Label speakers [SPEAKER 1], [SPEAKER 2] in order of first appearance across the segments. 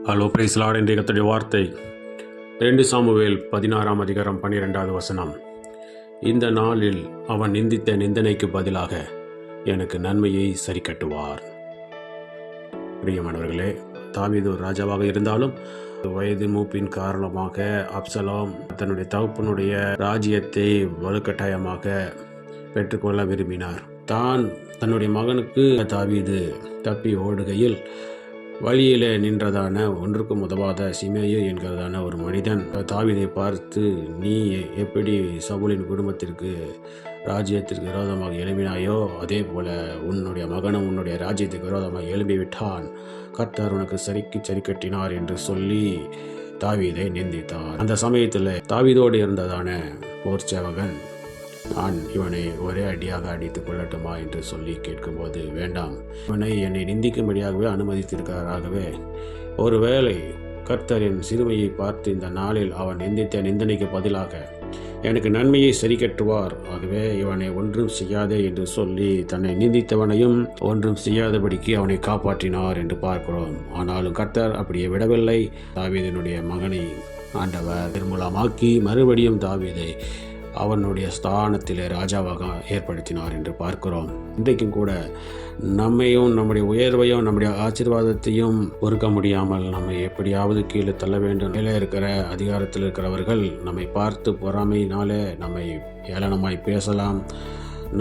[SPEAKER 1] Hello price Lord. இன்றைய கர்த்தருடைய வார்த்தை 2 சாமுவேல் 16ஆம் அதிகாரம் 12வது வசனம். இந்த நாளில் அவன் நிந்தித்த நிந்தனைக்கு பதிலாக எனக்கு நன்மையை சரி கட்டுவார். பிரியமானவர்களே, தாவீது ஒரு ராஜாவாக இருந்தாலும் வயது மூப்பின் காரணமாக அப்சலோம் தன்னுடைய தகப்பனுடைய ராஜ்யத்தை வலுக்கட்டாயமாக பெற்றுக்கொள்ள விரும்பினார். தன்னுடைய மகனுக்கு தாவீது தப்பி ஓடுகையில் வழியிலே நின்றதான ஒன்றுக்கும் உதவாத சிமேயு என்கிறதான ஒரு மனிதன் தாவீதை பார்த்து, நீ எப்படி சவுலின் குடும்பத்திற்கு ராஜ்யத்திற்கு விரோதமாக எழும்பினாயோ அதே போல உன்னுடைய மகனும் உன்னுடைய ராஜ்யத்துக்கு விரோதமாக எழும்பிவிட்டான், கர்த்தர் உனக்கு சரி கட்டினார் என்று சொல்லி தாவீதை நிந்தித்தார். அந்த சமயத்தில் தாவீதோடு இருந்ததான போர் சேவகன், நான் இவனை ஒரே அடியாக அடித்துக் கொள்ளட்டுமா என்று சொல்லி கேட்கும்போது, வேண்டாம், இவனை என்னை நிந்திக்கும்படியாகவே அனுமதித்திருக்கிறாராகவே ஒருவேளை கர்த்தரின் சிறுமையை பார்த்து இந்த நாளில் அவன் நிந்தித்த நிந்தனைக்கு பதிலாக எனக்கு நன்மையை சரி கட்டுவார், ஆகவே இவனை ஒன்றும் செய்யாதே என்று சொல்லி தன்னை நிந்தித்தவனையும் ஒன்றும் செய்யாதபடிக்கு அவனை காப்பாற்றினார் என்று பார்க்கிறோம். ஆனாலும் கர்த்தர் அப்படியே விடவில்லை. தாவீதினுடைய மகனை ஆண்டவர் நிர்மூலமாக்கி மறுபடியும் தாவீதை அவனுடைய ஸ்தானத்திலே ராஜாவாக ஏற்படுத்தினார் என்று பார்க்கிறோம். இன்றைக்கும் கூட நம்மையும் நம்முடைய உயர்வையும் நம்முடைய ஆசீர்வாதத்தையும் பொறுக்க முடியாமல் நம்மை எப்படியாவது கீழே தள்ள வேண்டும். மேலே இருக்கிற அதிகாரத்தில் இருக்கிறவர்கள் நம்மை பார்த்து பொறாமையினாலே நம்மை ஏளனமாய் பேசலாம்.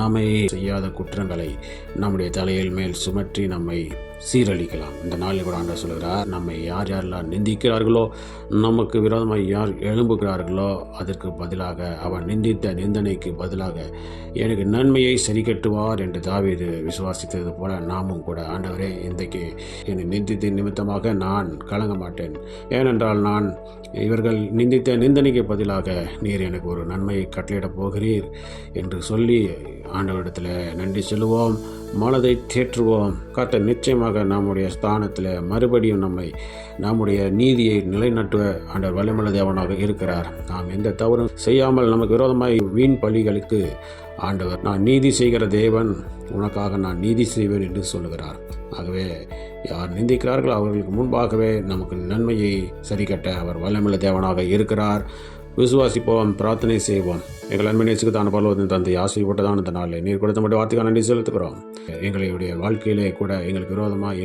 [SPEAKER 1] நம்மை செய்யாத குற்றங்களை நம்முடைய தலையில் மேல் சுமற்றி நம்மை சீரழிக்கலாம். இந்த நாளில் கூட ஆண்டவர் சொல்கிறார், நம்மை யாரெல்லாம் நிந்திக்கிறார்களோ, நமக்கு விரோதமாக யார் எழும்புகிறார்களோ அதற்கு பதிலாக அவன் நிந்தித்த நிந்தனைக்கு பதிலாக எனக்கு நன்மையை சரி கட்டுவார் என்று தாவீது விசுவாசித்தது போல நாமும் கூட, ஆண்டவரே, இன்றைக்கு என்னை நிந்தித்த நிமித்தமாக நான் கலங்க மாட்டேன், ஏனென்றால் நான் இவர்கள் நிந்தித்த நிந்தனைக்கு பதிலாக நீர் எனக்கு ஒரு நன்மையை கட்டளையிடப் போகிறீர் என்று சொல்லி ஆண்டவரிடத்தில் நன்றி சொல்லுவோம், மனதை தேற்றுவோம். கர்த்தர் நிச்சயமாக நம்முடைய ஸ்தானத்தில் மறுபடியும் நம்முடைய நீதியை நிலைநாட்டுவ ஆண்டவர் வல்லமையுள்ள தேவனாக இருக்கிறார். நாம் எந்த தவறும் செய்யாமல் நமக்கு விரோதமாய் வீண் பழிகளுக்கு ஆண்டவர், நான் நீதி செய்கிற தேவன், உனக்காக நான் நீதி செய்வேன் என்று சொல்லுகிறார். ஆகவே யார் நிந்திக்கிறார்களோ அவர்களுக்கு முன்பாகவே நமக்கு நன்மையை சரி கட்ட அவர் வல்லமையுள்ள தேவனாக இருக்கிறார். விசுவாசிப்போம், பிரார்த்தனை செய்வோம். எங்கள் அன்பை நேசிக்கத்தான பரலோகத்தின் தந்தை, ஆசைப்பட்டதான இந்த நாளில் நீர் கொடுத்த மட்டும் வார்த்தைக்காக நன்றி செலுத்துகிறோம். எங்களுடைய வாழ்க்கையிலே கூட எங்களுக்கு விரோதமாக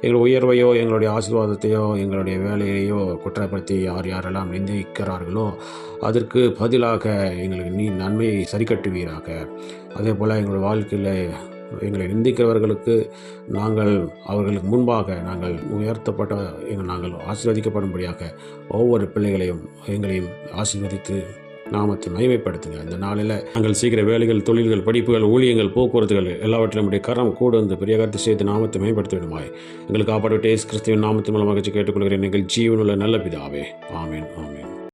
[SPEAKER 1] எங்கள் உயர்வையோ எங்களுடைய ஆசீர்வாதத்தையோ எங்களுடைய வேலையையோ குற்றப்படுத்தி யாரெல்லாம் நிந்திக்கிறார்களோ அதற்கு பதிலாக எங்களுக்கு நீ நன்மையை சரி கட்டுவீராக. அதே போல் எங்களுடைய வாழ்க்கையில் எங்களை நிந்திக்கிறவர்களுக்கு அவர்களுக்கு முன்பாக நாங்கள் உயர்த்தப்பட்ட நாங்கள் ஆசீர்வதிக்கப்படும்படியாக ஒவ்வொரு பிள்ளைகளையும் எங்களையும் ஆசீர்வதித்து நாமத்தை மகிமைப்படுத்துங்க. இந்த நாளில் நாங்கள் செய்கிற வேலைகள், தொழில்கள், படிப்புகள், ஊழியங்கள், போக்குவரத்துகள் எல்லாவற்றிலும் நம்முடைய கரம் கூட வந்து பெரிய கருத்து செய்து நாமத்தை மேம்படுத்த வேண்டுமாய் எங்களுக்கு காப்பாற்ற இயேசு கிறிஸ்துவின் நாமத்தின் மூலமாக கேட்டுக்கொள்கிறேன். எங்கள் ஜீவனுள்ள நல்ல பிதாவே. ஆமேன், ஆமேன்.